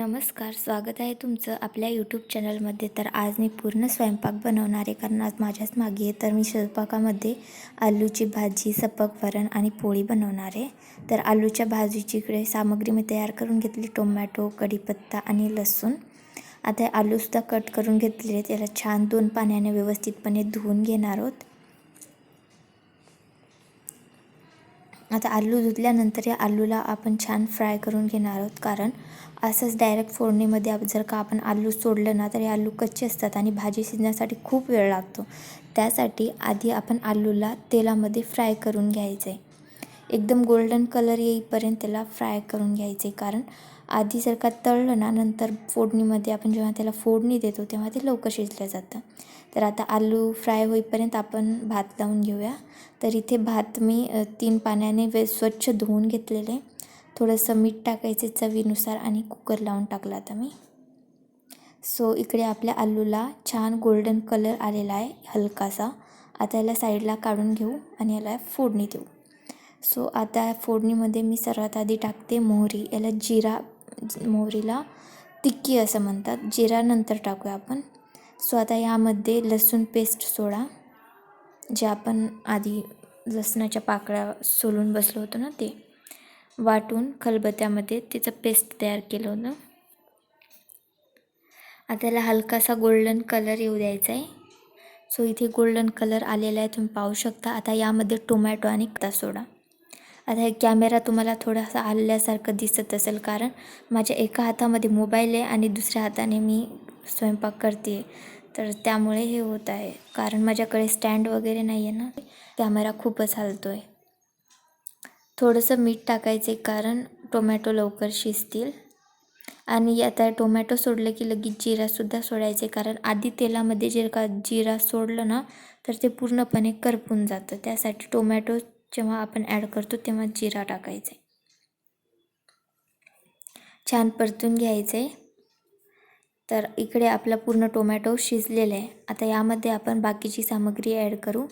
नमस्कार, स्वागत आहे तुमचं आपल्या यूट्यूब चॅनलमध्ये. तर आज मी पूर्ण स्वयंपाक बनवणार आहे, कारण आज माझ्याच मागे आहे. तर मी स्वयंपाकामध्ये आलूची भाजी, सपक वरण आणि पोळी बनवणार आहे. तर आलूच्या भाजीची इकडे सामग्री मी तयार करून घेतली. टोमॅटो, कढीपत्ता आणि लसूण. आता हे आलूसुद्धा कट करून घेतलेले. त्याला छान 2 पाण्याने व्यवस्थितपणे धुवून घेणार आहोत. आता आलू धुतल्यानंतर या आलूला आपण छान फ्राय करून घेणार आहोत, कारण असंच डायरेक्ट फोडणीमध्ये जर का आपण आलू सोडलं ना तर हे आलू कच्चे असतात आणि भाजी शिजण्यासाठी खूप वेळ लागतो. त्यासाठी आधी आपण आलूला तेलामध्ये फ्राय करून घ्यायचं आहे. एकदम गोल्डन कलर येईपर्यंत त्याला फ्राय करून घ्यायचं आहे, कारण आधी जर का तळलं ना नंतर फोडणीमध्ये आपण जेव्हा त्याला फोडणी देतो तेव्हा ते लवकर शिजलं जातं. तर आता आलू फ्राय होईपर्यंत आपण भात लावून घेऊया. तर इथे भात मी 3 पाण्याने स्वच्छ धुवून घेतलेले. थोडंसं मीठ टाकायचे चवीनुसार आणि कुकर लावून टाकला आता मी. सो इकडे आपल्या आलूला छान गोल्डन कलर आलेला आहे हलकासा. आता याला साईडला काढून घेऊ आणि याला फोडणी देऊ. सो आता फोडणीमध्ये मी सर्वात आधी टाकते मोहरी. याला मोहरीला तिक्की असं म्हणतात. जिरा नंतर टाकूया आपण. सो आता यामध्ये लसूण पेस्ट सोडा, जे आपण आधी लसणाच्या पाकळ्या सोलून बसलो होतो ना, ते वाटून खलबत्त्यामध्ये त्याचं पेस्ट तयार केलं होतं. आता त्याला हलकासा गोल्डन कलर येऊ द्यायचा आहे. सो इथे गोल्डन कलर आलेला आहे, तुम्ही पाहू शकता. आता यामध्ये टोमॅटो आणि कांदा सोडा. आता हे कॅमेरा तुम्हाला थोडासा हलल्यासारखं दिसत असेल, कारण माझ्या एका हातामध्ये मोबाईल आहे आणि दुसऱ्या हाताने मी स्वयंपाक करते आहे. तर त्यामुळे हे होत आहे, कारण माझ्याकडे स्टँड वगैरे नाही आहे ना, कॅमेरा खूपच हलतो आहे. थोडंसं मीठ टाकायचे, कारण टोमॅटो लवकर शिजतील. आणि आता टोमॅटो सोडलं की लगेच जिरासुद्धा सोडायचे, कारण आधी तेलामध्ये जर का जिरा सोडलं ना तर ते पूर्णपणे करपून जातं. त्यासाठी टोमॅटो जेव्हा आपण ॲड करतो तेव्हा जिरा टाकायचे. छान परतून घ्यायचे. तर इकडे आपला पूर्ण टोमॅटो शिजलेला आहे. आता यामध्ये आपण बाकीची सामग्री ॲड करू.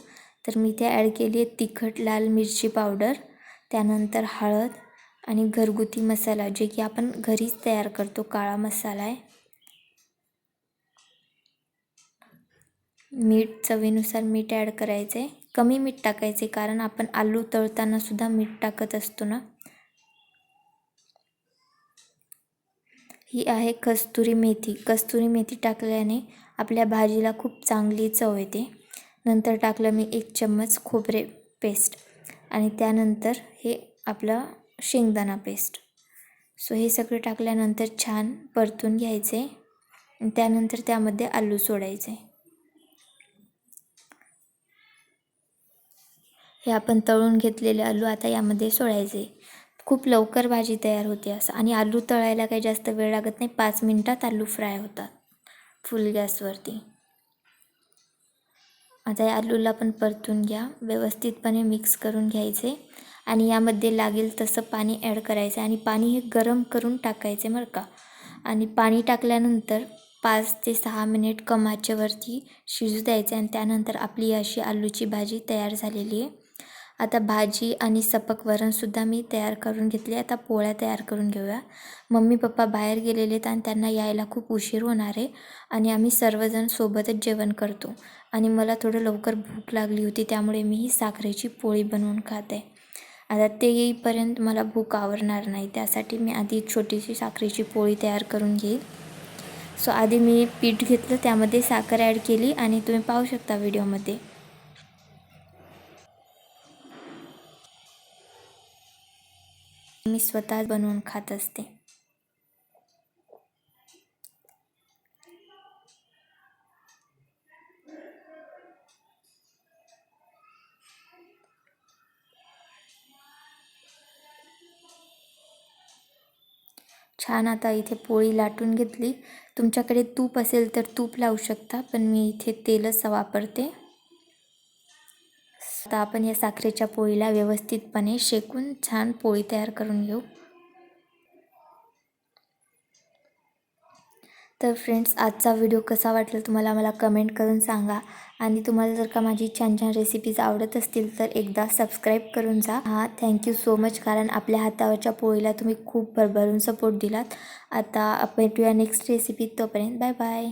तर मी ते ॲड केली आहे तिखट लाल मिरची पावडर, त्यानंतर हळद आणि घरगुती मसाला, जे की आपण घरीच तयार करतो, काळा मसाला आहे. मीठ चवीनुसार मीठ ॲड करायचं आहे. कमी मीठ टाकायचे, कारण आपण आलू तळताना सुद्धा मीठ टाकत असतो ना. ही आहे कस्तुरी मेथी. कस्तुरी मेथी टाकल्याने आपल्या भाजीला खूप चांगली चव येते. नंतर टाकलं मी 1 चम्मच खोबरे पेस्ट आणि त्यानंतर हे आपलं शेंगदाणा पेस्ट. सो हे सगळं टाकल्यानंतर छान परतून घ्यायचे आणि त्यानंतर त्यामध्ये आलू सोडायचे. हे आपण तळून घेतलेले आलू आता यामध्ये सोडायचे. खूप लवकर भाजी तयार होते असं, आणि आलू तळायला काही जास्त वेळ लागत नाही. 5 मिनटात आलू फ्राय होतात फुल गॅसवरती. आता या आलूला पण परतून घ्या, व्यवस्थितपणे मिक्स करून घ्यायचे आणि यामध्ये लागेल तसं पाणी ॲड करायचं आणि पाणी हे गरम करून टाकायचे बरं का. आणि पाणी टाकल्यानंतर 5 ते 6 मिनिट कम आचेवरती शिजू द्यायचे आणि त्यानंतर आपली अशी आलूची भाजी तयार झालेली आहे. आता भाजी आणि सपक वरणसुद्धा मी तयार करून घेतली. आता पोळ्या तयार करून घेऊया. मम्मी पप्पा बाहेर गेलेले आहेत आणि त्यांना यायला खूप उशीर होणार आहे आणि आम्ही सर्वजण सोबतच जेवण करतो. आणि मला थोडं लवकर भूक लागली होती, त्यामुळे मी ही साखरेची पोळी बनवून खाते. आता ते येईपर्यंत मला भूक आवरणार नाही, त्यासाठी मी आधी छोटीशी साखरेची पोळी तयार करून घेईल. सो आधी मी पीठ घेतलं, त्यामध्ये साखर ॲड केली आणि तुम्ही पाहू शकता व्हिडिओमध्ये. मी स्वतः बनवून खात असते. छान आता इथे पोळी लाटून घेतली. तुमच्याकडे तूप असेल तर तूप लावू शकता, पण मी इथे तेलच वापरते. आता आपण या साखरेच्या पोळीला व्यवस्थितपणे शेकून छान पोळी तयार करून घेऊ. तर फ्रेंड्स, आजचा व्हिडिओ कसा वाटला तुम्हाला मला कमेंट करून सांगा. आणि तुम्हाला जर का माझी छान छान रेसिपीज आवडत असतील तर एकदा सबस्क्राईब करून जा. थँक्यू सो मच, कारण आपल्या हातावरच्या पोळीला तुम्ही खूप भरभरून सपोर्ट दिलात. आता भेटूया नेक्स्ट रेसिपीत. तोपर्यंत बाय बाय.